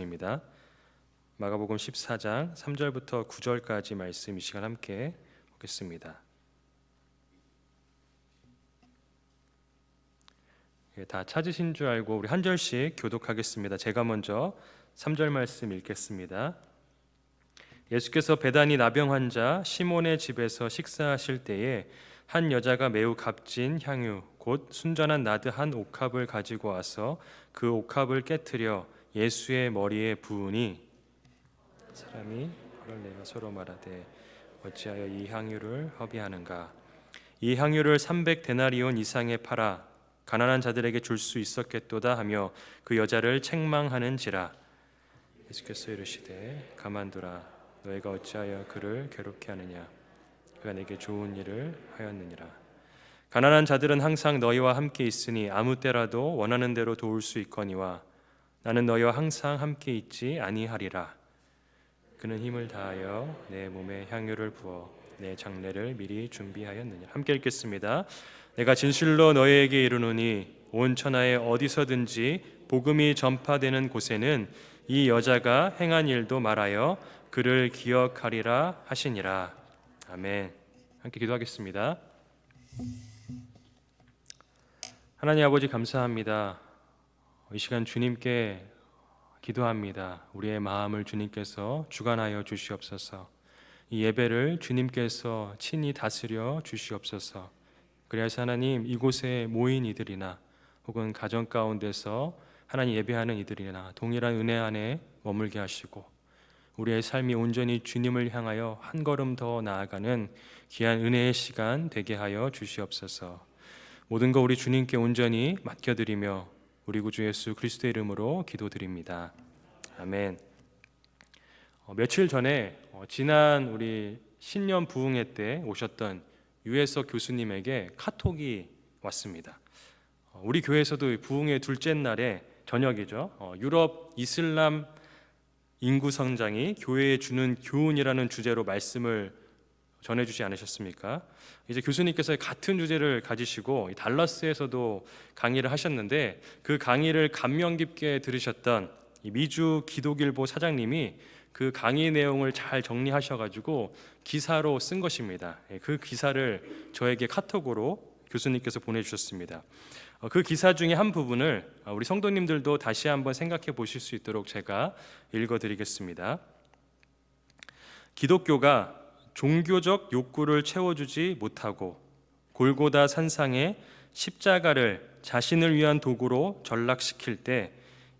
입니다. 마가복음 14장 3절부터 9절까지 말씀 이 시간 함께 보겠습니다. 다 찾으신 줄 알고 우리 한 절씩 교독하겠습니다. 제가 먼저 3절 말씀 읽겠습니다. 예수께서 베다니 나병 환자 시몬의 집에서 식사하실 때에 한 여자가 매우 값진 향유 곧 순전한 나드 한 옥합을 가지고 와서 그 옥합을 깨트려 예수의 머리에 부으니 사람이 화를 내어 서로 말하되 어찌하여 이 향유를 허비하는가. 이 향유를 300데나리온 이상에 팔아 가난한 자들에게 줄 수 있었겠도다 하며 그 여자를 책망하는지라. 예수께서 이르시되 가만두라. 너희가 어찌하여 그를 괴롭게 하느냐. 그가 내게 좋은 일을 하였느니라. 가난한 자들은 항상 너희와 함께 있으니 아무 때라도 원하는 대로 도울 수 있거니와 나는 너희와 항상 함께 있지 아니하리라. 그는 힘을 다하여 내 몸에 향유를 부어 내 장례를 미리 준비하였느니라. 함께 읽겠습니다. 내가 진실로 너희에게 이르노니 온 천하에 어디서든지 복음이 전파되는 곳에는 이 여자가 행한 일도 말하여 그를 기억하리라 하시니라. 아멘. 함께 기도하겠습니다. 하나님 아버지 감사합니다. 이 시간 주님께 기도합니다. 우리의 마음을 주님께서 주관하여 주시옵소서. 이 예배를 주님께서 친히 다스려 주시옵소서. 그래서 하나님 이곳에 모인 이들이나 혹은 가정 가운데서 하나님 예배하는 이들이나 동일한 은혜 안에 머물게 하시고 우리의 삶이 온전히 주님을 향하여 한 걸음 더 나아가는 귀한 은혜의 시간 되게 하여 주시옵소서. 모든 거 우리 주님께 온전히 맡겨드리며 우리 구주 예수 그리스도의 이름으로 기도드립니다. 아멘. 며칠 전에 지난 우리 신년 부흥회 때 오셨던 유혜석 교수님에게 카톡이 왔습니다. 우리 교회에서도 부흥회 둘째 날에 저녁이죠. 유럽 이슬람 인구 성장이 교회에 주는 교훈이라는 주제로 말씀을 전해주지 않으셨습니까? 이제 교수님께서 같은 주제를 가지시고 달라스에서도 강의를 하셨는데 그 강의를 감명 깊게 들으셨던 미주 기독일보 사장님이 그 강의 내용을 잘 정리하셔가지고 기사로 쓴 것입니다. 그 기사를 저에게 카톡으로 교수님께서 보내주셨습니다. 그 기사 중에 한 부분을 우리 성도님들도 다시 한번 생각해 보실 수 있도록 제가 읽어드리겠습니다. 기독교가 종교적 욕구를 채워주지 못하고 골고다 산상에 십자가를 자신을 위한 도구로 전락시킬 때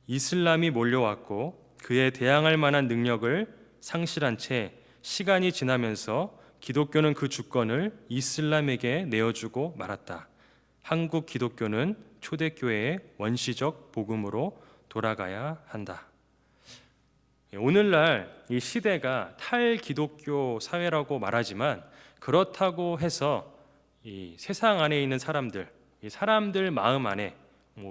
이슬람이 몰려왔고 그에 대항할 만한 능력을 상실한 채 시간이 지나면서 기독교는 그 주권을 이슬람에게 내어주고 말았다. 한국 기독교는 초대교회의 원시적 복음으로 돌아가야 한다. 오늘날 이 시대가 탈기독교 사회라고 말하지만 그렇다고 해서 이 세상 안에 있는 사람들, 이 사람들 마음 안에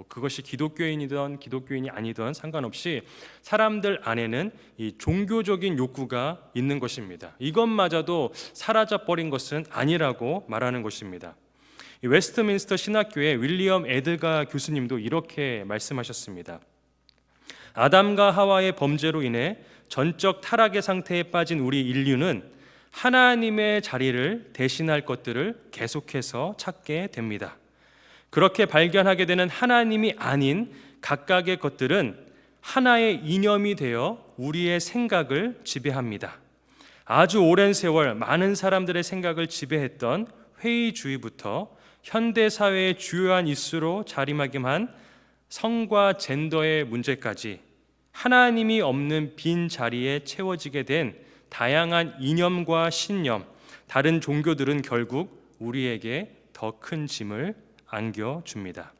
그것이 기독교인이든 기독교인이 아니든 상관없이 사람들 안에는 이 종교적인 욕구가 있는 것입니다. 이것마저도 사라져버린 것은 아니라고 말하는 것입니다. 이 웨스트민스터 신학교의 윌리엄 에드가 교수님도 이렇게 말씀하셨습니다. 아담과 하와의 범죄로 인해 전적 타락의 상태에 빠진 우리 인류는 하나님의 자리를 대신할 것들을 계속해서 찾게 됩니다. 그렇게 발견하게 되는 하나님이 아닌 각각의 것들은 하나의 이념이 되어 우리의 생각을 지배합니다. 아주 오랜 세월 많은 사람들의 생각을 지배했던 회의주의부터 현대사회의 주요한 이슈로 자리매김한 성과 젠더의 문제까지 하나님이 없는 빈 자리에 채워지게 된 다양한 이념과 신념, 다른 종교들은 결국 우리에게 더 큰 짐을 안겨줍니다.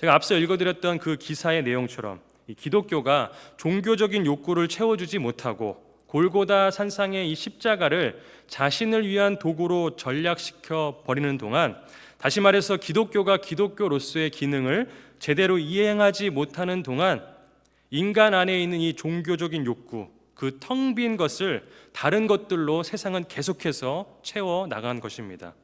제가 앞서 읽어드렸던 그 기사의 내용처럼 이 기독교가 종교적인 욕구를 채워주지 못하고 골고다 산상의 이 십자가를 자신을 위한 도구로 전락시켜 버리는 동안, 다시 말해서 기독교가 기독교로서의 기능을 제대로 이행하지 못하는 동안 인간 안에 있는 이 종교적인 욕구, 그 텅 빈 것을 다른 것들로 세상은 계속해서 채워 나간 것입니다.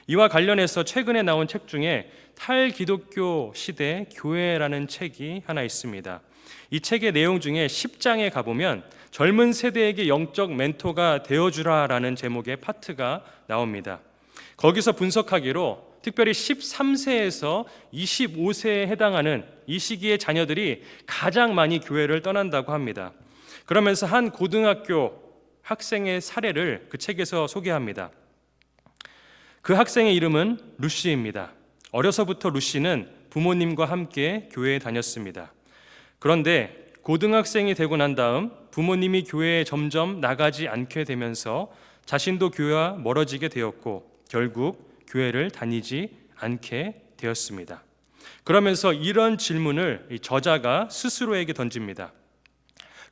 이와 관련해서 최근에 나온 책 중에 탈기독교 시대 교회라는 책이 하나 있습니다. 이 책의 내용 중에 10장에 가보면 젊은 세대에게 영적 멘토가 되어주라라는 제목의 파트가 나옵니다. 거기서 분석하기로 특별히 13세에서 25세에 해당하는 이 시기의 자녀들이 가장 많이 교회를 떠난다고 합니다. 그러면서 한 고등학교 학생의 사례를 그 책에서 소개합니다. 그 학생의 이름은 루시입니다. 어려서부터 루시는 부모님과 함께 교회에 다녔습니다. 그런데 고등학생이 되고 난 다음 부모님이 교회에 점점 나가지 않게 되면서 자신도 교회와 멀어지게 되었고 결국 교회를 다니지 않게 되었습니다. 그러면서 이런 질문을 저자가 스스로에게 던집니다.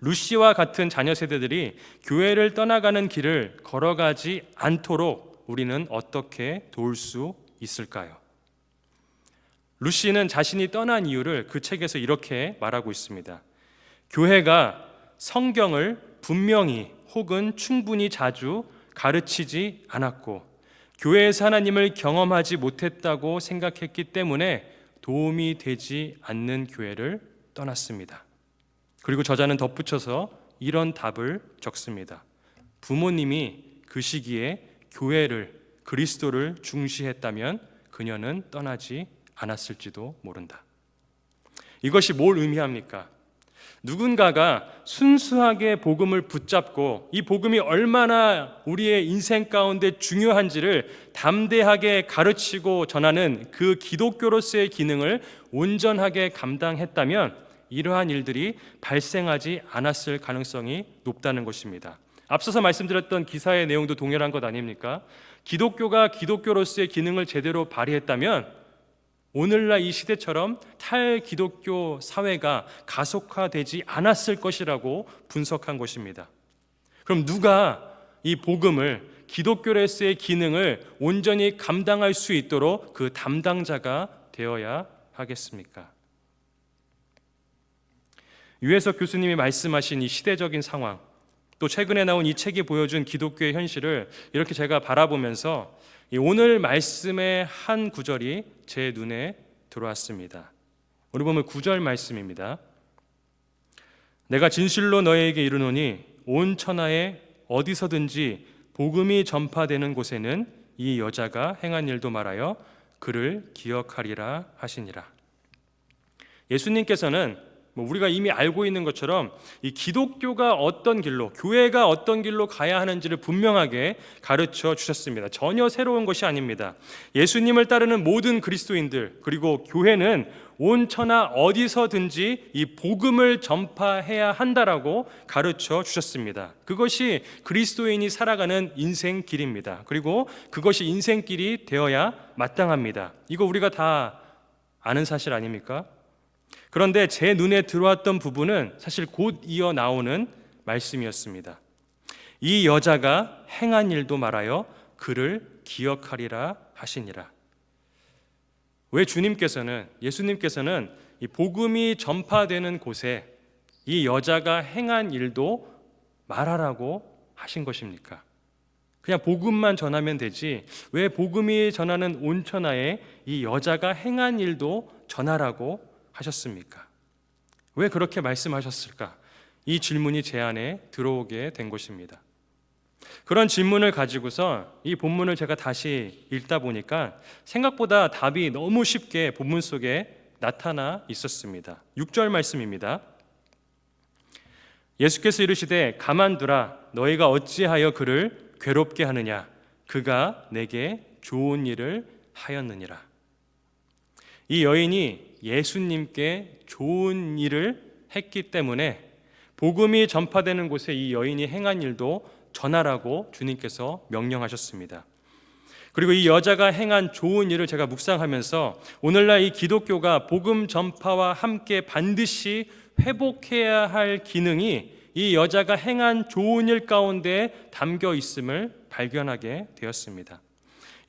루시와 같은 자녀 세대들이 교회를 떠나가는 길을 걸어가지 않도록 우리는 어떻게 도울 수 있을까요? 루시는 자신이 떠난 이유를 그 책에서 이렇게 말하고 있습니다. 교회가 성경을 분명히 혹은 충분히 자주 가르치지 않았고 교회에서 하나님을 경험하지 못했다고 생각했기 때문에 도움이 되지 않는 교회를 떠났습니다. 그리고 저자는 덧붙여서 이런 답을 적습니다. 부모님이 그 시기에 교회를, 그리스도를 중시했다면 그녀는 떠나지 않았을지도 모른다. 이것이 뭘 의미합니까? 누군가가 순수하게 복음을 붙잡고 이 복음이 얼마나 우리의 인생 가운데 중요한지를 담대하게 가르치고 전하는 그 기독교로서의 기능을 온전하게 감당했다면 이러한 일들이 발생하지 않았을 가능성이 높다는 것입니다. 앞서서 말씀드렸던 기사의 내용도 동일한 것 아닙니까? 기독교가 기독교로서의 기능을 제대로 발휘했다면 오늘날 이 시대처럼 탈기독교 사회가 가속화되지 않았을 것이라고 분석한 것입니다. 그럼 누가 이 복음을, 기독교로서의 기능을 온전히 감당할 수 있도록 그 담당자가 되어야 하겠습니까? 유해석 교수님이 말씀하신 이 시대적인 상황, 또 최근에 나온 이 책이 보여준 기독교의 현실을 이렇게 제가 바라보면서 오늘 말씀의 한 구절이 제 눈에 들어왔습니다. 오늘 보면 9절 말씀입니다. 내가 진실로 너희에게 이르노니 온 천하에 어디서든지 복음이 전파되는 곳에는 이 여자가 행한 일도 말하여 그를 기억하리라 하시니라. 예수님께서는 우리가 이미 알고 있는 것처럼 이 기독교가 어떤 길로, 교회가 어떤 길로 가야 하는지를 분명하게 가르쳐 주셨습니다. 전혀 새로운 것이 아닙니다. 예수님을 따르는 모든 그리스도인들, 그리고 교회는 온 천하 어디서든지 이 복음을 전파해야 한다라고 가르쳐 주셨습니다. 그것이 그리스도인이 살아가는 인생길입니다. 그리고 그것이 인생길이 되어야 마땅합니다. 이거 우리가 다 아는 사실 아닙니까? 그런데 제 눈에 들어왔던 부분은 사실 곧 이어 나오는 말씀이었습니다. 이 여자가 행한 일도 말하여 그를 기억하리라 하시니라. 왜 예수님께서는 이 복음이 전파되는 곳에 이 여자가 행한 일도 말하라고 하신 것입니까? 그냥 복음만 전하면 되지 왜 복음이 전하는 온천하에 이 여자가 행한 일도 전하라고 하셨습니까? 왜 그렇게 말씀하셨을까? 이 질문이 제 안에 들어오게 된 것입니다. 그런 질문을 가지고서 이 본문을 제가 다시 읽다 보니까 생각보다 답이 너무 쉽게 본문 속에 나타나 있었습니다. 6절 말씀입니다. 예수께서 이르시되 가만두라 너희가 어찌하여 그를 괴롭게 하느냐 그가 내게 좋은 일을 하였느니라. 이 여인이 예수님께 좋은 일을 했기 때문에 복음이 전파되는 곳에 이 여인이 행한 일도 전하라고 주님께서 명령하셨습니다. 그리고 이 여자가 행한 좋은 일을 제가 묵상하면서 오늘날 이 기독교가 복음 전파와 함께 반드시 회복해야 할 기능이 이 여자가 행한 좋은 일 가운데 담겨 있음을 발견하게 되었습니다.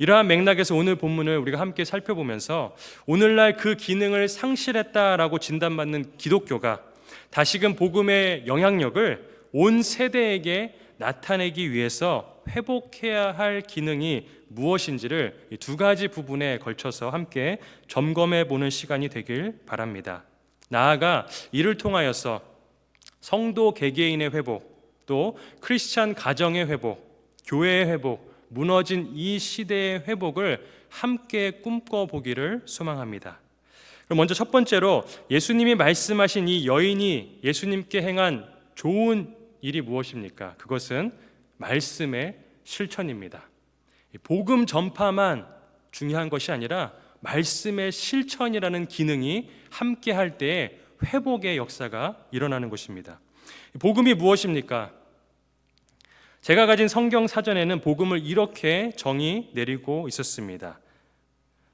이러한 맥락에서 오늘 본문을 우리가 함께 살펴보면서 오늘날 그 기능을 상실했다라고 진단받는 기독교가 다시금 복음의 영향력을 온 세대에게 나타내기 위해서 회복해야 할 기능이 무엇인지를 이 두 가지 부분에 걸쳐서 함께 점검해 보는 시간이 되길 바랍니다. 나아가 이를 통하여서 성도 개개인의 회복, 또 크리스찬 가정의 회복, 교회의 회복, 무너진 이 시대의 회복을 함께 꿈꿔보기를 소망합니다. 그럼 먼저 첫 번째로 예수님이 말씀하신 이 여인이 예수님께 행한 좋은 일이 무엇입니까? 그것은 말씀의 실천입니다. 복음 전파만 중요한 것이 아니라 말씀의 실천이라는 기능이 함께 할 때에 회복의 역사가 일어나는 것입니다. 복음이 무엇입니까? 제가 가진 성경 사전에는 복음을 이렇게 정의 내리고 있었습니다.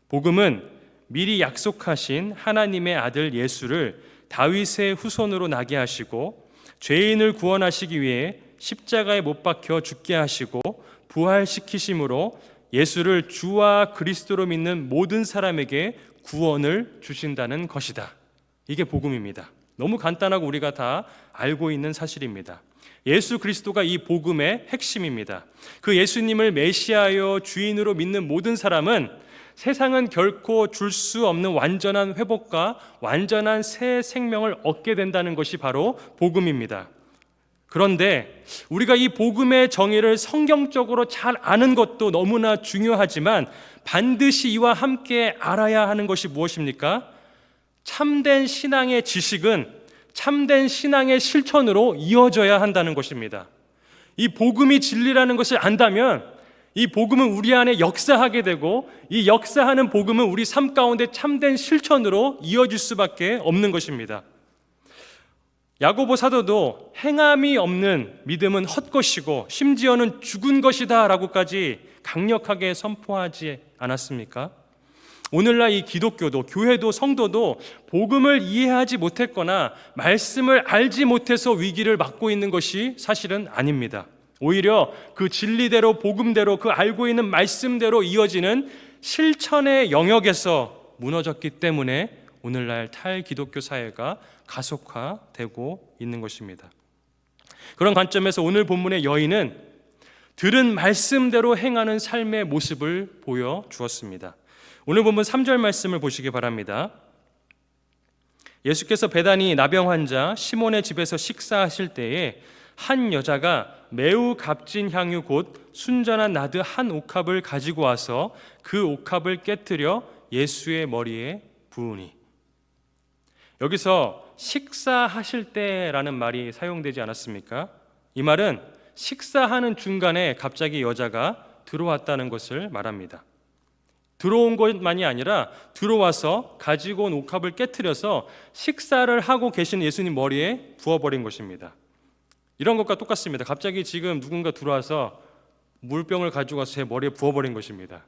복음은 미리 약속하신 하나님의 아들 예수를 다윗의 후손으로 나게 하시고 죄인을 구원하시기 위해 십자가에 못 박혀 죽게 하시고 부활시키심으로 예수를 주와 그리스도로 믿는 모든 사람에게 구원을 주신다는 것이다. 이게 복음입니다. 너무 간단하고 우리가 다 알고 있는 사실입니다. 예수 그리스도가 이 복음의 핵심입니다. 그 예수님을 메시아여 주인으로 믿는 모든 사람은 세상은 결코 줄 수 없는 완전한 회복과 완전한 새 생명을 얻게 된다는 것이 바로 복음입니다. 그런데 우리가 이 복음의 정의를 성경적으로 잘 아는 것도 너무나 중요하지만 반드시 이와 함께 알아야 하는 것이 무엇입니까? 참된 신앙의 지식은 참된 신앙의 실천으로 이어져야 한다는 것입니다. 이 복음이 진리라는 것을 안다면 이 복음은 우리 안에 역사하게 되고 이 역사하는 복음은 우리 삶 가운데 참된 실천으로 이어질 수밖에 없는 것입니다. 야고보 사도도 행함이 없는 믿음은 헛것이고 심지어는 죽은 것이다 라고까지 강력하게 선포하지 않았습니까? 오늘날 이 기독교도 교회도 성도도 복음을 이해하지 못했거나 말씀을 알지 못해서 위기를 맞고 있는 것이 사실은 아닙니다. 오히려 그 진리대로 복음대로 그 알고 있는 말씀대로 이어지는 실천의 영역에서 무너졌기 때문에 오늘날 탈기독교 사회가 가속화되고 있는 것입니다. 그런 관점에서 오늘 본문의 여인은 들은 말씀대로 행하는 삶의 모습을 보여주었습니다. 오늘 본문 3절 말씀을 보시기 바랍니다. 예수께서 베다니 나병 환자 시몬의 집에서 식사하실 때에 한 여자가 매우 값진 향유 곧 순전한 나드 한 옥합을 가지고 와서 그 옥합을 깨뜨려 예수의 머리에 부으니. 여기서 식사하실 때라는 말이 사용되지 않았습니까? 이 말은 식사하는 중간에 갑자기 여자가 들어왔다는 것을 말합니다. 들어온 것만이 아니라 들어와서 가지고 온 옥합을 깨뜨려서 식사를 하고 계신 예수님 머리에 부어버린 것입니다. 이런 것과 똑같습니다. 갑자기 지금 누군가 들어와서 물병을 가지고 와서 제 머리에 부어버린 것입니다.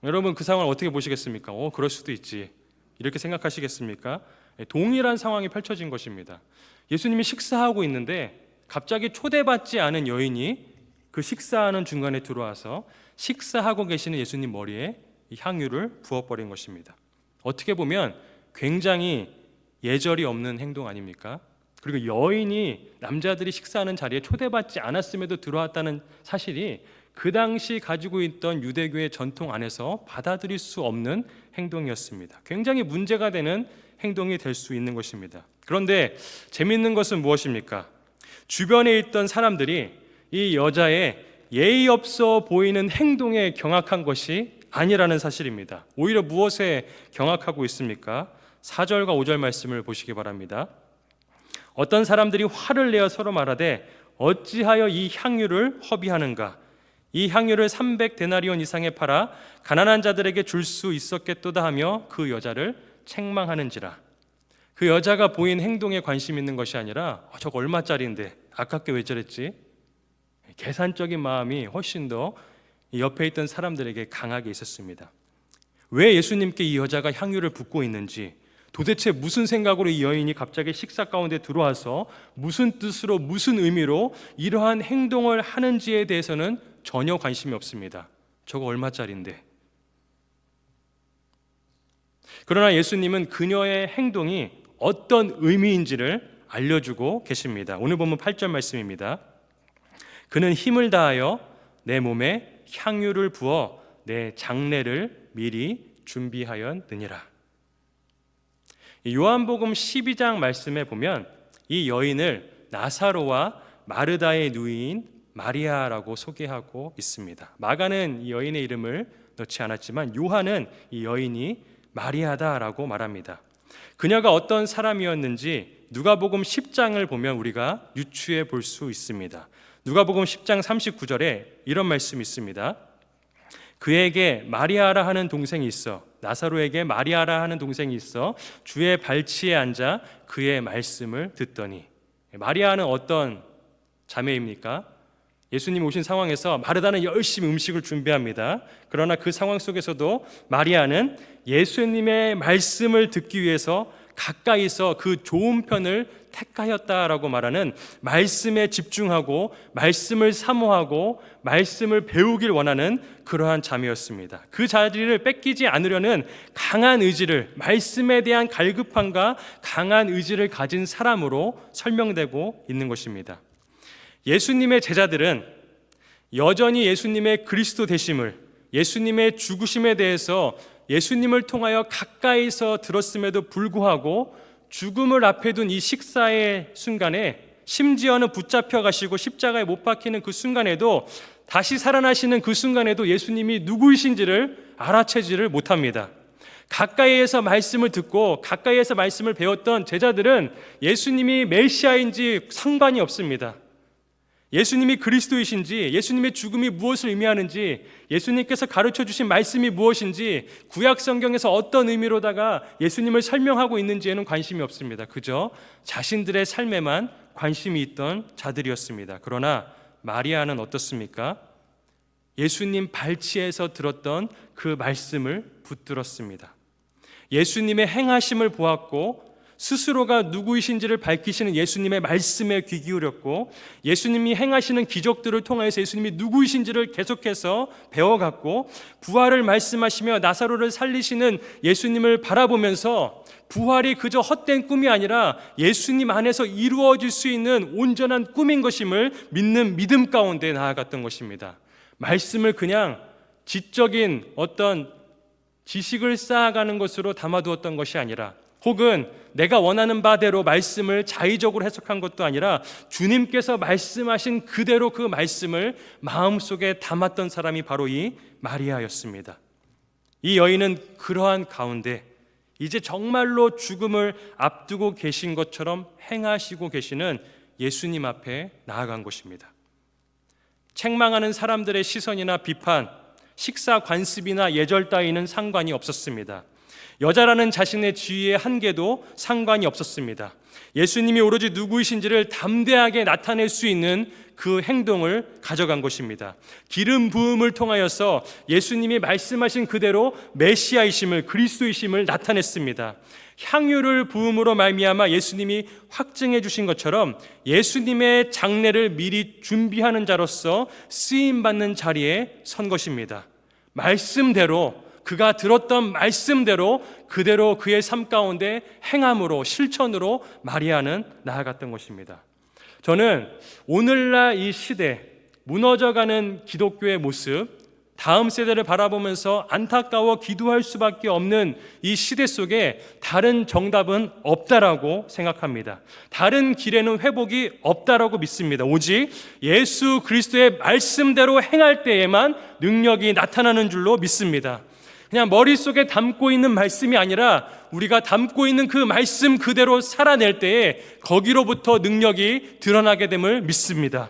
여러분 그 상황을 어떻게 보시겠습니까? 그럴 수도 있지 이렇게 생각하시겠습니까? 동일한 상황이 펼쳐진 것입니다. 예수님이 식사하고 있는데 갑자기 초대받지 않은 여인이 그 식사하는 중간에 들어와서 식사하고 계시는 예수님 머리에 이 향유를 부어버린 것입니다. 어떻게 보면 굉장히 예절이 없는 행동 아닙니까? 그리고 여인이 남자들이 식사하는 자리에 초대받지 않았음에도 들어왔다는 사실이 그 당시 가지고 있던 유대교의 전통 안에서 받아들일 수 없는 행동이었습니다. 굉장히 문제가 되는 행동이 될 수 있는 것입니다. 그런데 재미있는 것은 무엇입니까? 주변에 있던 사람들이 이 여자의 예의 없어 보이는 행동에 경악한 것이 아니라는 사실입니다. 오히려 무엇에 경악하고 있습니까? 4절과 5절 말씀을 보시기 바랍니다. 어떤 사람들이 화를 내어 서로 말하되 어찌하여 이 향유를 허비하는가? 이 향유를 300데나리온 이상에 팔아 가난한 자들에게 줄 수 있었겠도다 하며 그 여자를 책망하는지라. 그 여자가 보인 행동에 관심 있는 것이 아니라 저거 얼마짜리인데 아깝게 왜 저랬지? 계산적인 마음이 훨씬 더 옆에 있던 사람들에게 강하게 있었습니다. 왜 예수님께 이 여자가 향유를 붓고 있는지, 도대체 무슨 생각으로 이 여인이 갑자기 식사 가운데 들어와서 무슨 뜻으로 무슨 의미로 이러한 행동을 하는지에 대해서는 전혀 관심이 없습니다. 저거 얼마짜리인데. 그러나 예수님은 그녀의 행동이 어떤 의미인지를 알려주고 계십니다. 오늘 본문 8절 말씀입니다. 그는 힘을 다하여 내 몸에 향유를 부어 내 장례를 미리 준비하였느니라. 요한복음 12장 말씀에 보면 이 여인을 나사로와 마르다의 누이인 마리아라고 소개하고 있습니다. 마가는 이 여인의 이름을 넣지 않았지만 요한은 이 여인이 마리아다라고 말합니다. 그녀가 어떤 사람이었는지 누가복음 10장을 보면 우리가 유추해 볼 수 있습니다. 누가복음 10장 39절에 이런 말씀이 있습니다. 그에게 마리아라 하는 동생이 있어, 나사로에게 마리아라 하는 동생이 있어 주의 발치에 앉아 그의 말씀을 듣더니. 마리아는 어떤 자매입니까? 예수님 오신 상황에서 마르다는 열심히 음식을 준비합니다. 그러나 그 상황 속에서도 마리아는 예수님의 말씀을 듣기 위해서 가까이서 그 좋은 편을 택하였다라고 말하는, 말씀에 집중하고 말씀을 사모하고 말씀을 배우길 원하는 그러한 자매였습니다. 그 자리를 뺏기지 않으려는 강한 의지를, 말씀에 대한 갈급함과 강한 의지를 가진 사람으로 설명되고 있는 것입니다. 예수님의 제자들은 여전히 예수님의 그리스도 되심을, 예수님의 죽으심에 대해서 예수님을 통하여 가까이서 들었음에도 불구하고 죽음을 앞에 둔 이 식사의 순간에, 심지어는 붙잡혀 가시고 십자가에 못 박히는 그 순간에도, 다시 살아나시는 그 순간에도 예수님이 누구이신지를 알아채지를 못합니다. 가까이에서 말씀을 듣고 가까이에서 말씀을 배웠던 제자들은 예수님이 메시아인지 상관이 없습니다. 예수님이 그리스도이신지, 예수님의 죽음이 무엇을 의미하는지, 예수님께서 가르쳐 주신 말씀이 무엇인지, 구약 성경에서 어떤 의미로다가 예수님을 설명하고 있는지에는 관심이 없습니다. 그저 자신들의 삶에만 관심이 있던 자들이었습니다. 그러나 마리아는 어떻습니까? 예수님 발치에서 들었던 그 말씀을 붙들었습니다. 예수님의 행하심을 보았고 스스로가 누구이신지를 밝히시는 예수님의 말씀에 귀 기울였고, 예수님이 행하시는 기적들을 통해서 예수님이 누구이신지를 계속해서 배워갔고, 부활을 말씀하시며 나사로를 살리시는 예수님을 바라보면서 부활이 그저 헛된 꿈이 아니라 예수님 안에서 이루어질 수 있는 온전한 꿈인 것임을 믿는 믿음 가운데 나아갔던 것입니다. 말씀을 그냥 지적인 어떤 지식을 쌓아가는 것으로 담아두었던 것이 아니라, 혹은 내가 원하는 바대로 말씀을 자의적으로 해석한 것도 아니라 주님께서 말씀하신 그대로 그 말씀을 마음속에 담았던 사람이 바로 이 마리아였습니다. 이 여인은 그러한 가운데 이제 정말로 죽음을 앞두고 계신 것처럼 행하시고 계시는 예수님 앞에 나아간 것입니다. 책망하는 사람들의 시선이나 비판, 식사 관습이나 예절 따위는 상관이 없었습니다. 여자라는 자신의 지위의 한계도 상관이 없었습니다. 예수님이 오로지 누구이신지를 담대하게 나타낼 수 있는 그 행동을 가져간 것입니다. 기름 부음을 통하여서 예수님이 말씀하신 그대로 메시아이심을, 그리스도이심을 나타냈습니다. 향유를 부음으로 말미암아 예수님이 확증해 주신 것처럼 예수님의 장례를 미리 준비하는 자로서 쓰임받는 자리에 선 것입니다. 말씀대로, 그가 들었던 말씀대로 그대로 그의 삶 가운데 행함으로, 실천으로 마리아는 나아갔던 것입니다. 저는 오늘날 이 시대, 무너져가는 기독교의 모습, 다음 세대를 바라보면서 안타까워 기도할 수밖에 없는 이 시대 속에 다른 정답은 없다라고 생각합니다. 다른 길에는 회복이 없다라고 믿습니다. 오직 예수 그리스도의 말씀대로 행할 때에만 능력이 나타나는 줄로 믿습니다. 그냥 머릿속에 담고 있는 말씀이 아니라 우리가 담고 있는 그 말씀 그대로 살아낼 때에 거기로부터 능력이 드러나게 됨을 믿습니다.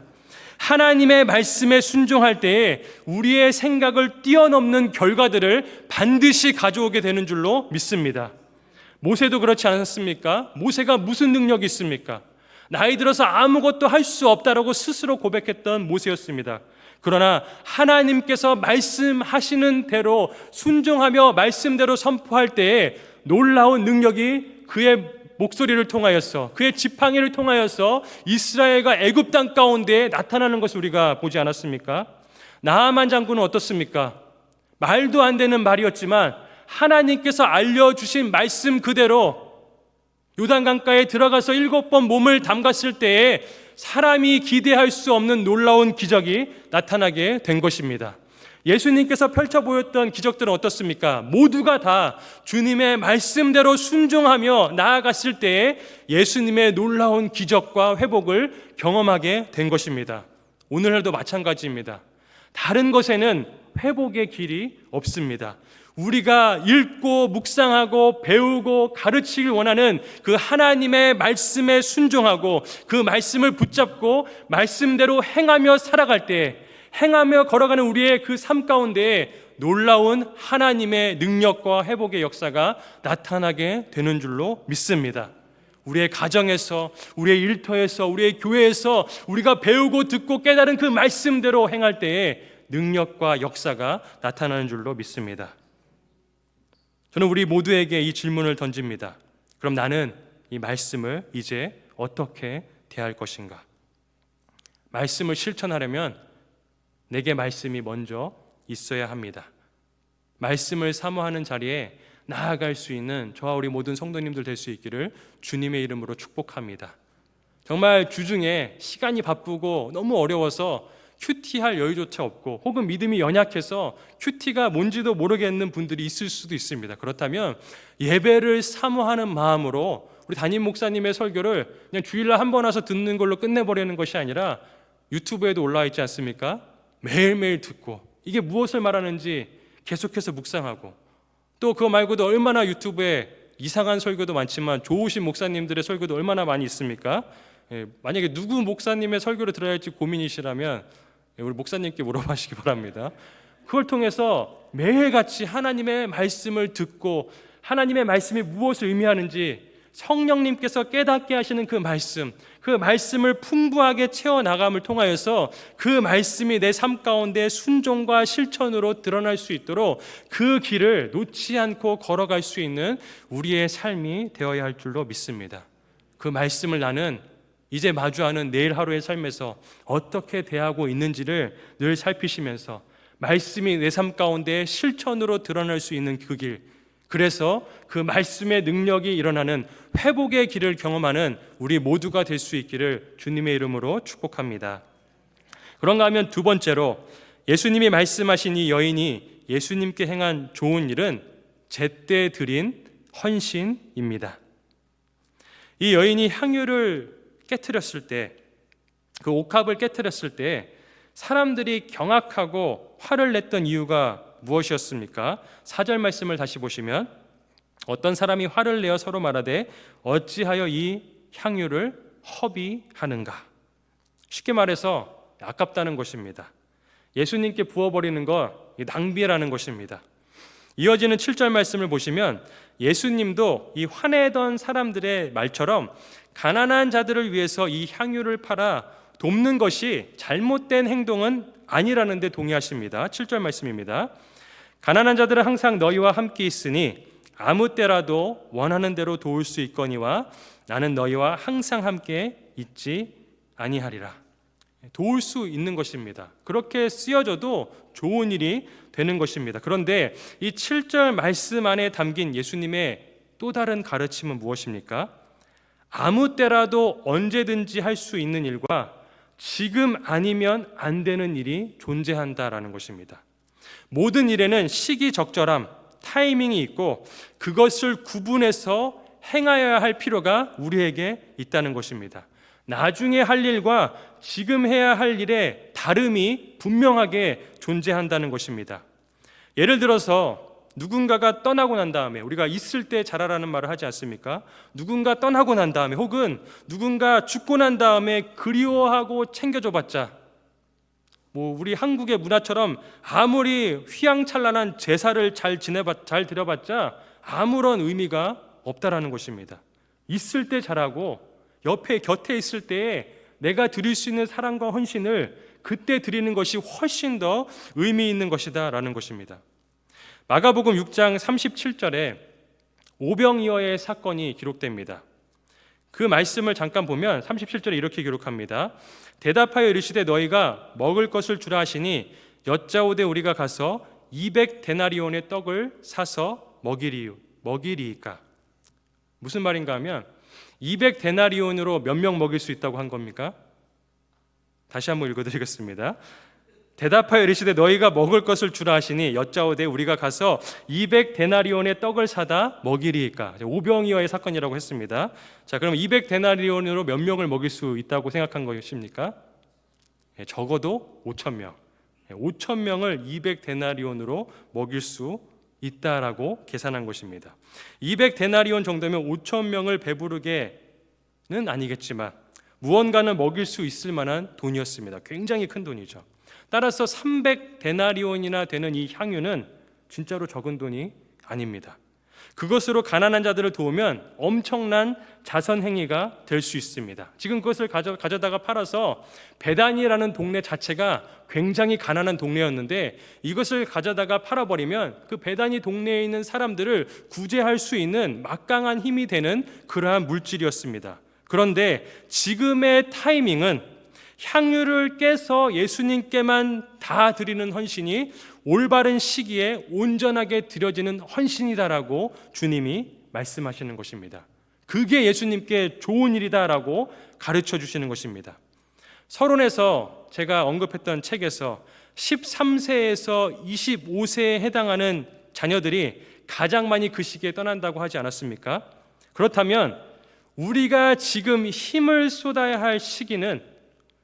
하나님의 말씀에 순종할 때에 우리의 생각을 뛰어넘는 결과들을 반드시 가져오게 되는 줄로 믿습니다. 모세도 그렇지 않았습니까? 모세가 무슨 능력이 있습니까? 나이 들어서 아무것도 할 수 없다라고 스스로 고백했던 모세였습니다. 그러나 하나님께서 말씀하시는 대로 순종하며 말씀대로 선포할 때에 놀라운 능력이 그의 목소리를 통하여서, 그의 지팡이를 통하여서 이스라엘과 애굽 땅 가운데 나타나는 것을 우리가 보지 않았습니까? 나아만 장군은 어떻습니까? 말도 안 되는 말이었지만 하나님께서 알려주신 말씀 그대로 요단강가에 들어가서 7번 몸을 담갔을 때에 사람이 기대할 수 없는 놀라운 기적이 나타나게 된 것입니다. 예수님께서 펼쳐 보였던 기적들은 어떻습니까? 모두가 다 주님의 말씀대로 순종하며 나아갔을 때에 예수님의 놀라운 기적과 회복을 경험하게 된 것입니다. 오늘날도 마찬가지입니다. 다른 것에는 회복의 길이 없습니다. 우리가 읽고 묵상하고 배우고 가르치길 원하는 그 하나님의 말씀에 순종하고 그 말씀을 붙잡고 말씀대로 행하며 살아갈 때, 행하며 걸어가는 우리의 그 삶 가운데에 놀라운 하나님의 능력과 회복의 역사가 나타나게 되는 줄로 믿습니다. 우리의 가정에서, 우리의 일터에서, 우리의 교회에서 우리가 배우고 듣고 깨달은 그 말씀대로 행할 때에 능력과 역사가 나타나는 줄로 믿습니다. 저는 우리 모두에게 이 질문을 던집니다. 그럼 나는 이 말씀을 이제 어떻게 대할 것인가? 말씀을 실천하려면 내게 말씀이 먼저 있어야 합니다. 말씀을 사모하는 자리에 나아갈 수 있는 저와 우리 모든 성도님들 될 수 있기를 주님의 이름으로 축복합니다. 정말 주중에 시간이 바쁘고 너무 어려워서 큐티할 여유조차 없고 혹은 믿음이 연약해서 큐티가 뭔지도 모르겠는 분들이 있을 수도 있습니다. 그렇다면 예배를 사모하는 마음으로 우리 담임 목사님의 설교를 그냥 주일날 한 번 와서 듣는 걸로 끝내버리는 것이 아니라 유튜브에도 올라와 있지 않습니까? 매일매일 듣고 이게 무엇을 말하는지 계속해서 묵상하고, 또 그거 말고도 얼마나 유튜브에 이상한 설교도 많지만 좋으신 목사님들의 설교도 얼마나 많이 있습니까? 만약에 누구 목사님의 설교를 들어야 할지 고민이시라면 우리 목사님께 물어보시기 바랍니다. 그걸 통해서 매일같이 하나님의 말씀을 듣고 하나님의 말씀이 무엇을 의미하는지 성령님께서 깨닫게 하시는 그 말씀을 풍부하게 채워나감을 통하여서 그 말씀이 내 삶 가운데 순종과 실천으로 드러날 수 있도록 그 길을 놓지 않고 걸어갈 수 있는 우리의 삶이 되어야 할 줄로 믿습니다. 그 말씀을 나는 이제 마주하는 내일 하루의 삶에서 어떻게 대하고 있는지를 늘 살피시면서 말씀이 내 삶 가운데 실천으로 드러날 수 있는 그 길, 그래서 그 말씀의 능력이 일어나는 회복의 길을 경험하는 우리 모두가 될 수 있기를 주님의 이름으로 축복합니다. 그런가 하면 두 번째로, 예수님이 말씀하신 이 여인이 예수님께 행한 좋은 일은 제때 드린 헌신입니다. 이 여인이 향유를 깨트렸을 때, 그 옥합을 깨트렸을 때 사람들이 경악하고 화를 냈던 이유가 무엇이었습니까? 4절 말씀을 다시 보시면, 어떤 사람이 화를 내어 서로 말하되 어찌하여 이 향유를 허비하는가? 쉽게 말해서 아깝다는 것입니다. 예수님께 부어버리는 것 낭비라는 것입니다. 이어지는 7절 말씀을 보시면 예수님도 이 화내던 사람들의 말처럼 가난한 자들을 위해서 이 향유를 팔아 돕는 것이 잘못된 행동은 아니라는 데 동의하십니다. 7절 말씀입니다. 가난한 자들은 항상 너희와 함께 있으니 아무 때라도 원하는 대로 도울 수 있거니와 나는 너희와 항상 함께 있지 아니하리라. 도울 수 있는 것입니다. 그렇게 쓰여져도 좋은 일이 되는 것입니다. 그런데 이 7절 말씀 안에 담긴 예수님의 또 다른 가르침은 무엇입니까? 아무 때라도 언제든지 할 수 있는 일과 지금 아니면 안 되는 일이 존재한다라는 것입니다. 모든 일에는 시기적절함, 타이밍이 있고 그것을 구분해서 행하여야 할 필요가 우리에게 있다는 것입니다. 나중에 할 일과 지금 해야 할 일의 다름이 분명하게 존재한다는 것입니다. 예를 들어서 누군가가 떠나고 난 다음에, 우리가 있을 때 잘하라는 말을 하지 않습니까? 누군가 떠나고 난 다음에 혹은 누군가 죽고 난 다음에 그리워하고 챙겨줘봤자, 우리 한국의 문화처럼 아무리 휘황찬란한 제사를 잘 드려봤자 아무런 의미가 없다라는 것입니다. 있을 때 잘하고 옆에 곁에 있을 때에 내가 드릴 수 있는 사랑과 헌신을 그때 드리는 것이 훨씬 더 의미 있는 것이다 라는 것입니다. 마가복음 6장 37절에 오병이어의 사건이 기록됩니다. 그 말씀을 잠깐 보면 37절에 이렇게 기록합니다. 대답하여 이르시되 너희가 먹을 것을 주라 하시니 여짜오되 우리가 가서 200데나리온의 떡을 사서 먹이리이까. 무슨 말인가 하면 200데나리온으로 몇 명 먹일 수 있다고 한 겁니까? 다시 한번 읽어드리겠습니다. 대답하여 이르시되 너희가 먹을 것을 주라 하시니 여짜오되 우리가 가서 200데나리온의 떡을 사다 먹이리이까. 오병이어의 사건이라고 했습니다. 자, 그럼 200데나리온으로 몇 명을 먹일 수 있다고 생각한 것입니까? 적어도 5,000명. 5,000명을 200데나리온으로 먹일 수 있다라고 계산한 것입니다. 200데나리온 정도면 5,000명을 배부르게는 아니겠지만 무언가는 먹일 수 있을 만한 돈이었습니다. 굉장히 큰 돈이죠. 따라서 300데나리온이나 되는 이 향유는 진짜로 적은 돈이 아닙니다. 그것으로 가난한 자들을 도우면 엄청난 자선 행위가 될 수 있습니다. 지금 그것을 가져다가 팔아서 베단이라는 동네 자체가 굉장히 가난한 동네였는데 이것을 가져다가 팔아버리면 그 베단이 동네에 있는 사람들을 구제할 수 있는 막강한 힘이 되는 그러한 물질이었습니다. 그런데 지금의 타이밍은 향유를 깨서 예수님께만 다 드리는 헌신이 올바른 시기에 온전하게 드려지는 헌신이다라고 주님이 말씀하시는 것입니다. 그게 예수님께 좋은 일이다라고 가르쳐 주시는 것입니다. 서론에서 제가 언급했던 책에서 13세에서 25세에 해당하는 자녀들이 가장 많이 그 시기에 떠난다고 하지 않았습니까? 그렇다면 우리가 지금 힘을 쏟아야 할 시기는,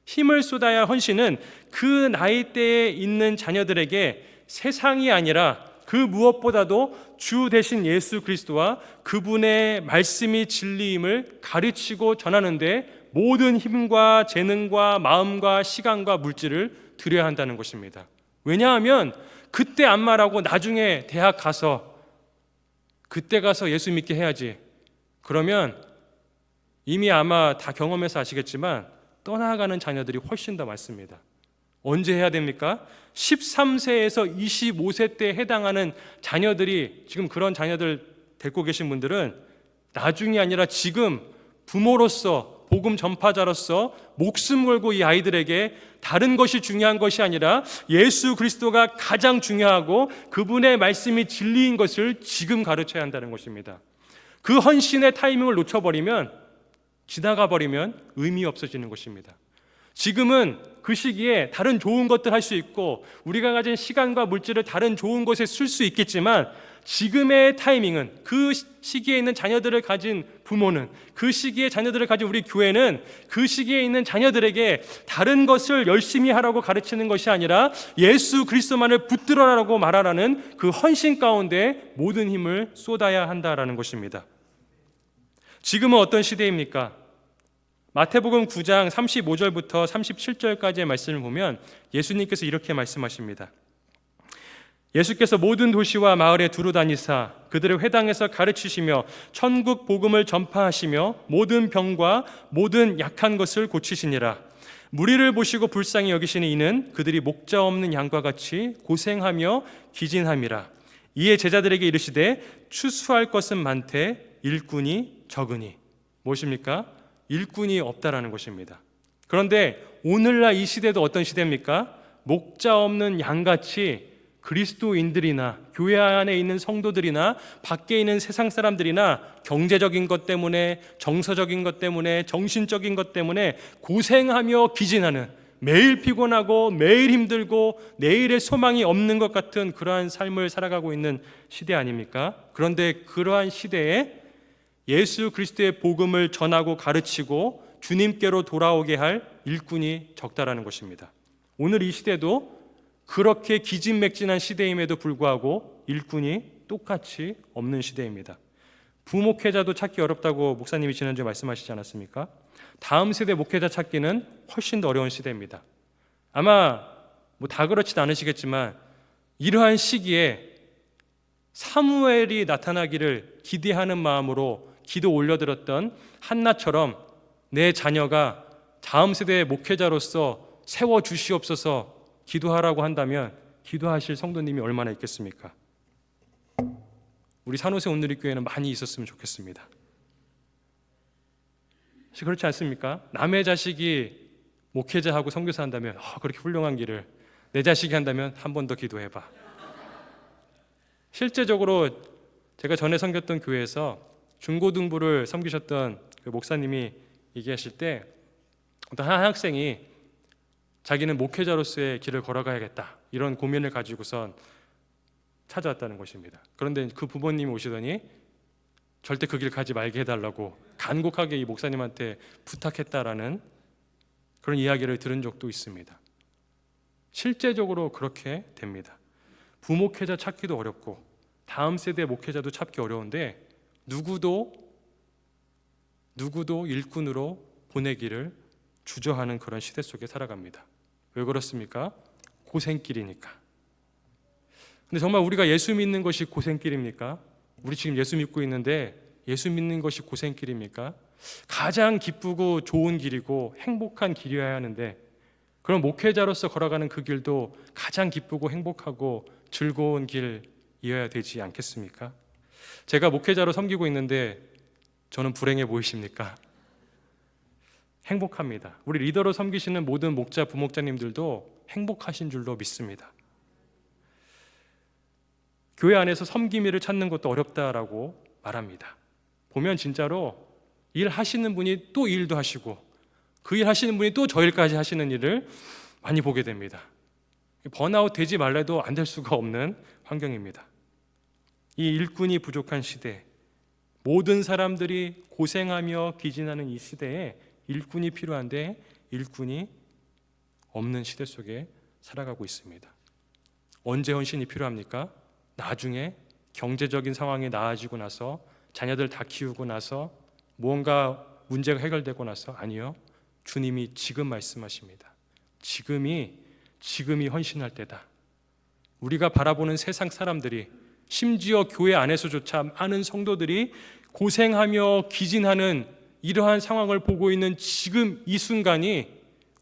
힘을 쏟아야 할 헌신은 그 나이대에 있는 자녀들에게 세상이 아니라 그 무엇보다도 주 되신 예수 그리스도와 그분의 말씀이 진리임을 가르치고 전하는데 모든 힘과 재능과 마음과 시간과 물질을 들여야 한다는 것입니다. 왜냐하면 그때 안 말하고 나중에 대학 가서 그때 가서 예수 믿게 해야지, 그러면 이미 아마 다 경험해서 아시겠지만 떠나가는 자녀들이 훨씬 더 많습니다. 언제 해야 됩니까? 13세에서 25세 때에 해당하는 자녀들이, 지금 그런 자녀들 데리고 계신 분들은 나중이 아니라 지금 부모로서, 복음 전파자로서 목숨 걸고 이 아이들에게 다른 것이 중요한 것이 아니라 예수 그리스도가 가장 중요하고 그분의 말씀이 진리인 것을 지금 가르쳐야 한다는 것입니다. 그 헌신의 타이밍을 놓쳐버리면, 지나가 버리면 의미 없어지는 것입니다. 지금은 그 시기에 다른 좋은 것들 할 수 있고 우리가 가진 시간과 물질을 다른 좋은 곳에 쓸 수 있겠지만 지금의 타이밍은, 그 시기에 있는 자녀들을 가진 부모는, 그 시기에 자녀들을 가진 우리 교회는 그 시기에 있는 자녀들에게 다른 것을 열심히 하라고 가르치는 것이 아니라 예수 그리스도만을 붙들어라라고 말하라는 그 헌신 가운데 모든 힘을 쏟아야 한다라는 것입니다. 지금은 어떤 시대입니까? 마태복음 9장 35절부터 37절까지의 말씀을 보면 예수님께서 이렇게 말씀하십니다. 예수께서 모든 도시와 마을에 두루 다니사 그들의 회당에서 가르치시며 천국 복음을 전파하시며 모든 병과 모든 약한 것을 고치시니라. 무리를 보시고 불쌍히 여기시는 이는 그들이 목자 없는 양과 같이 고생하며 기진함이라. 이에 제자들에게 이르시되 추수할 것은 많되 일꾼이 적으니. 무엇입니까? 일꾼이 없다라는 것입니다. 그런데 오늘날 이 시대도 어떤 시대입니까? 목자 없는 양같이 그리스도인들이나 교회 안에 있는 성도들이나 밖에 있는 세상 사람들이나 경제적인 것 때문에, 정서적인 것 때문에, 정신적인 것 때문에 고생하며 기진하는, 매일 피곤하고 매일 힘들고 내일의 소망이 없는 것 같은 그러한 삶을 살아가고 있는 시대 아닙니까? 그런데 그러한 시대에 예수 그리스도의 복음을 전하고 가르치고 주님께로 돌아오게 할 일꾼이 적다라는 것입니다. 오늘 이 시대도 그렇게 기진맥진한 시대임에도 불구하고 일꾼이 똑같이 없는 시대입니다. 부목회자도 찾기 어렵다고 목사님이 지난주에 말씀하시지 않았습니까? 다음 세대 목회자 찾기는 훨씬 더 어려운 시대입니다. 아마 다 그렇지는 않으시겠지만 이러한 시기에 사무엘이 나타나기를 기대하는 마음으로 기도 올려드렸던 한나처럼 내 자녀가 다음 세대의 목회자로서 세워주시옵소서 기도하라고 한다면 기도하실 성도님이 얼마나 있겠습니까? 우리 산호세 온누리교회는 많이 있었으면 좋겠습니다. 그렇지 않습니까? 남의 자식이 목회자하고 선교사 한다면 그렇게 훌륭한 길을 내 자식이 한다면 한 번 더 기도해봐. 실제적으로 제가 전에 섬겼던 교회에서 중고등부를 섬기셨던 그 목사님이 얘기하실 때 어떤 한 학생이 자기는 목회자로서의 길을 걸어가야겠다, 이런 고민을 가지고선 찾아왔다는 것입니다. 그런데 그 부모님이 오시더니 절대 그 길 가지 말게 해달라고 간곡하게 이 목사님한테 부탁했다라는 그런 이야기를 들은 적도 있습니다. 실제적으로 그렇게 됩니다. 부목회자 찾기도 어렵고 다음 세대 목회자도 찾기 어려운데 누구도 일꾼으로 보내기를 주저하는 그런 시대 속에 살아갑니다. 왜 그렇습니까? 고생길이니까. 근데 정말 우리가 예수 믿는 것이 고생길입니까? 우리 지금 예수 믿고 있는데 예수 믿는 것이 고생길입니까? 가장 기쁘고 좋은 길이고 행복한 길이어야 하는데, 그런 목회자로서 걸어가는 그 길도 가장 기쁘고 행복하고 즐거운 길이어야 되지 않겠습니까? 제가 목회자로 섬기고 있는데 저는 불행해 보이십니까? 행복합니다. 우리 리더로 섬기시는 모든 목자, 부목자님들도 행복하신 줄로 믿습니다. 교회 안에서 섬김이를 찾는 것도 어렵다라고 말합니다. 보면 진짜로 일하시는 분이 또 일도 하시고 그 일 하시는 분이 또 저 일까지 하시는 일을 많이 보게 됩니다. 번아웃 되지 말래도 안 될 수가 없는 환경입니다. 이 일꾼이 부족한 시대, 모든 사람들이 고생하며 기진하는 이 시대에 일꾼이 필요한데 일꾼이 없는 시대 속에 살아가고 있습니다. 언제 헌신이 필요합니까? 나중에 경제적인 상황이 나아지고 나서, 자녀들 다 키우고 나서, 무언가 문제가 해결되고 나서? 아니요, 주님이 지금 말씀하십니다. 지금이 헌신할 때다. 우리가 바라보는 세상 사람들이, 심지어 교회 안에서조차 많은 성도들이 고생하며 기진하는 이러한 상황을 보고 있는 지금 이 순간이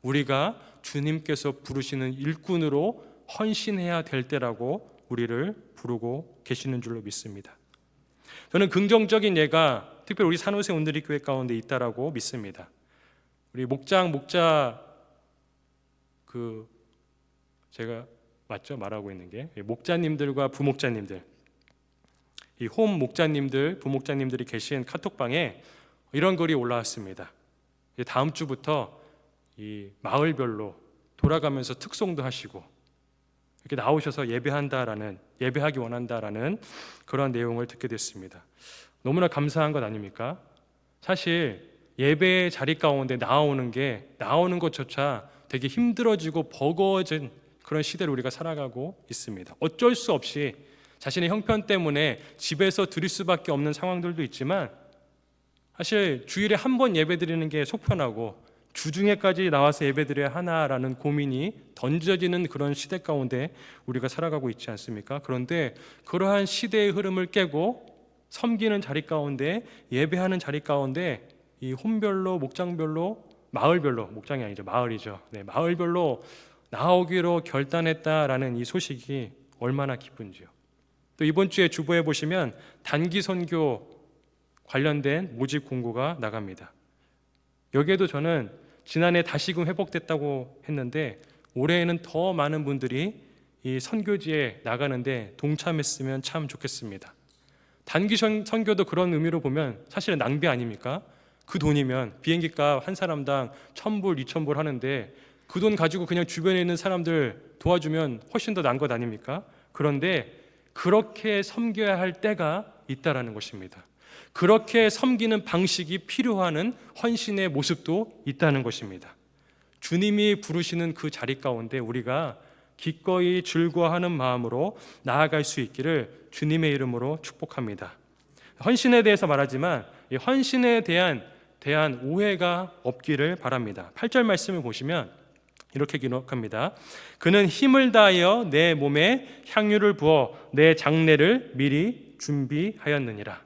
우리가 주님께서 부르시는 일꾼으로 헌신해야 될 때라고 우리를 부르고 계시는 줄로 믿습니다. 저는 긍정적인 예가 특별히 우리 산호세 온누리 교회 가운데 있다라고 믿습니다. 우리 목자 제가 맞죠? 말하고 있는 게 목자님들과 부목자님들, 이 홈 목자님들, 부목자님들이 계신 카톡방에 이런 글이 올라왔습니다. 다음 주부터 이 마을별로 돌아가면서 특송도 하시고 이렇게 나오셔서 예배하기 원한다라는 그런 내용을 듣게 됐습니다. 너무나 감사한 것 아닙니까? 사실 예배의 자리 가운데 나오는 것조차 되게 힘들어지고 버거워진 그런 시대를 우리가 살아가고 있습니다. 어쩔 수 없이 자신의 형편 때문에 집에서 드릴 수밖에 없는 상황들도 있지만, 사실 주일에 한 번 예배 드리는 게 속편하고 주중에까지 나와서 예배 드려야 하나라는 고민이 던져지는 그런 시대 가운데 우리가 살아가고 있지 않습니까? 그런데 그러한 시대의 흐름을 깨고 섬기는 자리 가운데, 예배하는 자리 가운데 이 홈별로, 목장별로, 마을별로, 목장이 아니죠, 마을이죠. 마을별로 나오기로 결단했다라는 이 소식이 얼마나 기쁜지요. 또 이번 주에 주보에 보시면 단기 선교 관련된 모집 공고가 나갑니다. 여기에도 저는 지난해 다시금 회복됐다고 했는데 올해에는 더 많은 분들이 이 선교지에 나가는데 동참했으면 참 좋겠습니다. 단기 선교도 그런 의미로 보면 사실은 낭비 아닙니까? 그 돈이면 비행기값 한 사람당 1,000불, 2,000불 하는데 그 돈 가지고 그냥 주변에 있는 사람들 도와주면 훨씬 더 나은 것 아닙니까? 그런데 그렇게 섬겨야 할 때가 있다라는 것입니다. 그렇게 섬기는 방식이 필요한 헌신의 모습도 있다는 것입니다. 주님이 부르시는 그 자리 가운데 우리가 기꺼이 즐거워하는 마음으로 나아갈 수 있기를 주님의 이름으로 축복합니다. 헌신에 대해서 말하지만 이 헌신에 대한 오해가 없기를 바랍니다. 8절 말씀을 보시면 이렇게 기록합니다. 그는 힘을 다하여 내 몸에 향유를 부어 내 장례를 미리 준비하였느니라.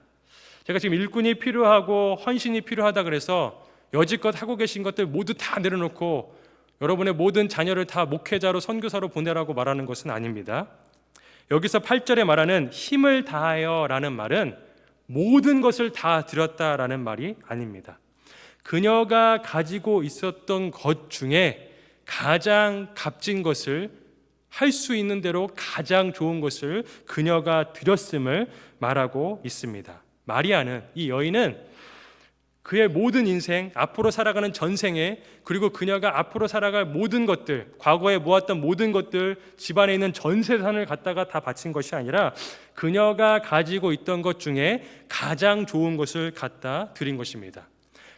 제가 지금 일꾼이 필요하고 헌신이 필요하다 그래서 여지껏 하고 계신 것들 모두 다 내려놓고 여러분의 모든 자녀를 다 목회자로, 선교사로 보내라고 말하는 것은 아닙니다. 여기서 8절에 말하는 힘을 다하여 라는 말은 모든 것을 다 드렸다라는 말이 아닙니다. 그녀가 가지고 있었던 것 중에 가장 값진 것을, 할 수 있는 대로 가장 좋은 것을 그녀가 드렸음을 말하고 있습니다. 마리아는, 이 여인은 그의 모든 인생, 앞으로 살아가는 전생에, 그리고 그녀가 앞으로 살아갈 모든 것들, 과거에 모았던 모든 것들, 집안에 있는 전 재산을 갖다가 다 바친 것이 아니라 그녀가 가지고 있던 것 중에 가장 좋은 것을 갖다 드린 것입니다.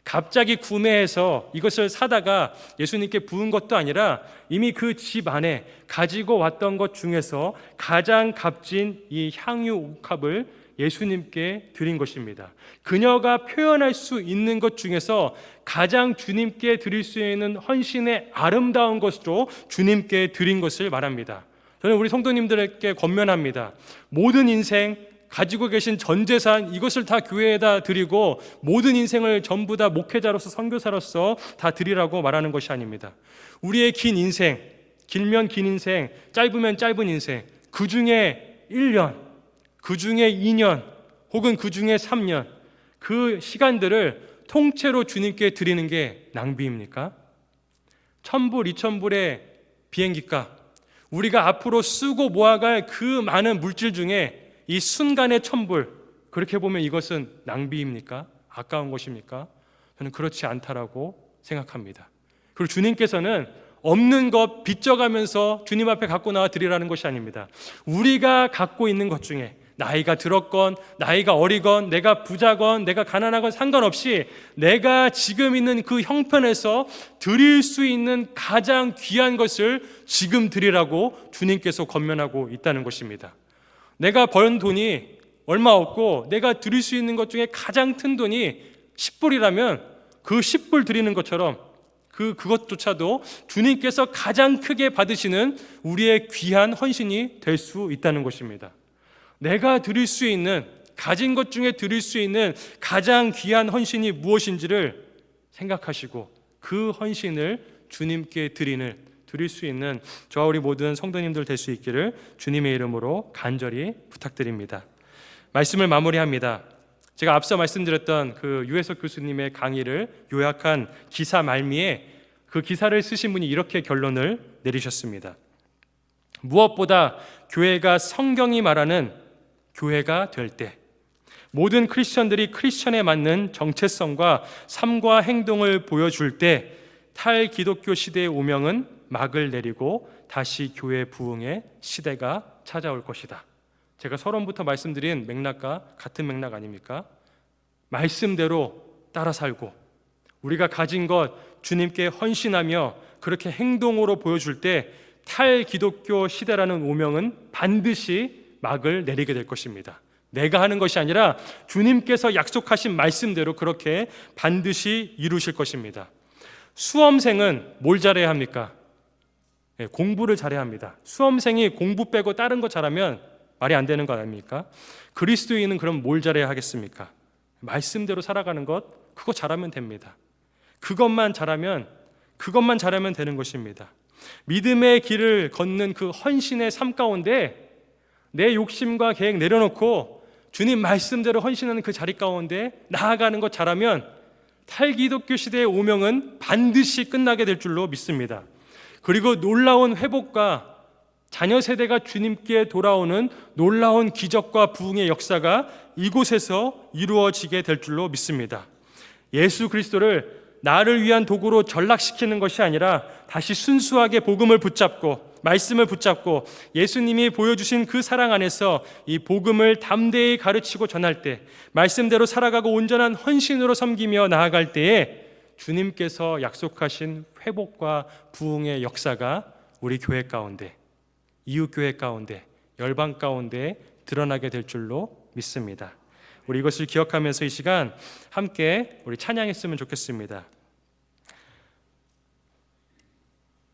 갑자기 구매해서 이것을 사다가 예수님께 부은 것도 아니라 이미 그 집 안에 가지고 왔던 것 중에서 가장 값진 이 향유 옥합을 예수님께 드린 것입니다. 그녀가 표현할 수 있는 것 중에서 가장 주님께 드릴 수 있는 헌신의 아름다운 것으로 주님께 드린 것을 말합니다. 저는 우리 성도님들에게 권면합니다. 모든 인생 가지고 계신 전 재산, 이것을 다 교회에다 드리고 모든 인생을 전부 다 목회자로서, 선교사로서 다 드리라고 말하는 것이 아닙니다. 우리의 긴 인생, 길면 긴 인생, 짧으면 짧은 인생, 그 중에 1년, 그 중에 2년, 혹은 그 중에 3년, 그 시간들을 통째로 주님께 드리는 게 낭비입니까? 1,000불, 2,000불의 비행기값, 우리가 앞으로 쓰고 모아갈 그 많은 물질 중에 이 순간의 1,000불, 그렇게 보면 이것은 낭비입니까? 아까운 것입니까? 저는 그렇지 않다라고 생각합니다. 그리고 주님께서는 없는 것 빚져가면서 주님 앞에 갖고 나와 드리라는 것이 아닙니다. 우리가 갖고 있는 것 중에 나이가 들었건 나이가 어리건 내가 부자건 내가 가난하건 상관없이 내가 지금 있는 그 형편에서 드릴 수 있는 가장 귀한 것을 지금 드리라고 주님께서 권면하고 있다는 것입니다. 내가 번 돈이 얼마 없고 내가 드릴 수 있는 것 중에 가장 큰 돈이 10불이라면 그 10불 드리는 것처럼 그것조차도 주님께서 가장 크게 받으시는 우리의 귀한 헌신이 될 수 있다는 것입니다. 내가 드릴 수 있는, 가진 것 중에 드릴 수 있는 가장 귀한 헌신이 무엇인지를 생각하시고 그 헌신을 주님께 드릴 수 있는 저와 우리 모든 성도님들 될 수 있기를 주님의 이름으로 간절히 부탁드립니다. 말씀을 마무리합니다. 제가 앞서 말씀드렸던 그 유해석 교수님의 강의를 요약한 기사 말미에 그 기사를 쓰신 분이 이렇게 결론을 내리셨습니다. 무엇보다 교회가 성경이 말하는 교회가 될 때, 모든 크리스천들이 크리스천에 맞는 정체성과 삶과 행동을 보여줄 때 탈기독교 시대의 오명은 막을 내리고 다시 교회 부흥의 시대가 찾아올 것이다. 제가 서론부터 말씀드린 맥락과 같은 맥락 아닙니까? 말씀대로 따라 살고 우리가 가진 것 주님께 헌신하며 그렇게 행동으로 보여줄 때 탈기독교 시대라는 오명은 반드시 막을 내리게 될 것입니다. 내가 하는 것이 아니라 주님께서 약속하신 말씀대로 그렇게 반드시 이루실 것입니다. 수험생은 뭘 잘해야 합니까? 공부를 잘해야 합니다. 수험생이 공부 빼고 다른 거 잘하면 말이 안 되는 거 아닙니까? 그리스도인은 그럼 뭘 잘해야 하겠습니까? 말씀대로 살아가는 것, 그거 잘하면 됩니다. 그것만 잘하면 되는 것입니다. 믿음의 길을 걷는 그 헌신의 삶 가운데 내 욕심과 계획 내려놓고 주님 말씀대로 헌신하는 그 자리 가운데 나아가는 것 잘하면 탈기독교 시대의 오명은 반드시 끝나게 될 줄로 믿습니다. 그리고 놀라운 회복과 자녀 세대가 주님께 돌아오는 놀라운 기적과 부흥의 역사가 이곳에서 이루어지게 될 줄로 믿습니다. 예수 그리스도를 나를 위한 도구로 전락시키는 것이 아니라 다시 순수하게 복음을 붙잡고 말씀을 붙잡고 예수님이 보여주신 그 사랑 안에서 이 복음을 담대히 가르치고 전할 때, 말씀대로 살아가고 온전한 헌신으로 섬기며 나아갈 때에 주님께서 약속하신 회복과 부흥의 역사가 우리 교회 가운데, 이웃교회 가운데, 열방 가운데 드러나게 될 줄로 믿습니다. 우리 이것을 기억하면서 이 시간 함께 우리 찬양했으면 좋겠습니다.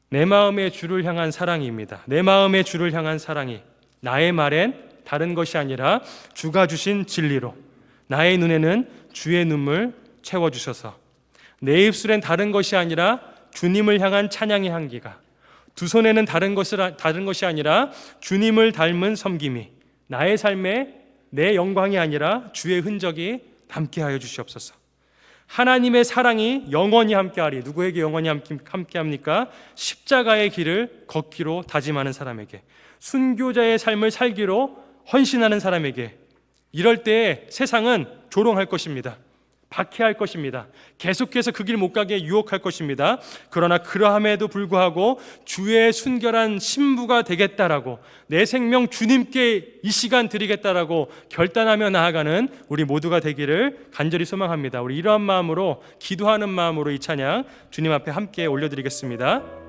내 마음의 주를 향한 사랑입니다. 내 마음의 주를 향한 사랑이 나의 말엔 다른 것이 아니라 주가 주신 진리로 나의 눈에는 주의 눈물 채워주셔서 내 입술엔 다른 것이 아니라 주님을 향한 찬양의 향기가 두 손에는 다른 것이 아니라 주님을 닮은 섬김이 나의 삶에 내 영광이 아니라 주의 흔적이 남게 하여 주시옵소서. 하나님의 사랑이 영원히 함께하리. 누구에게 영원히 함께합니까? 십자가의 길을 걷기로 다짐하는 사람에게, 순교자의 삶을 살기로 헌신하는 사람에게. 이럴 때 세상은 조롱할 것입니다. 박해할 것입니다. 계속해서 그 길 못 가게 유혹할 것입니다. 그러나 그러함에도 불구하고 주의 순결한 신부가 되겠다라고, 내 생명 주님께 이 시간 드리겠다라고 결단하며 나아가는 우리 모두가 되기를 간절히 소망합니다. 우리 이러한 마음으로, 기도하는 마음으로 이 찬양 주님 앞에 함께 올려드리겠습니다.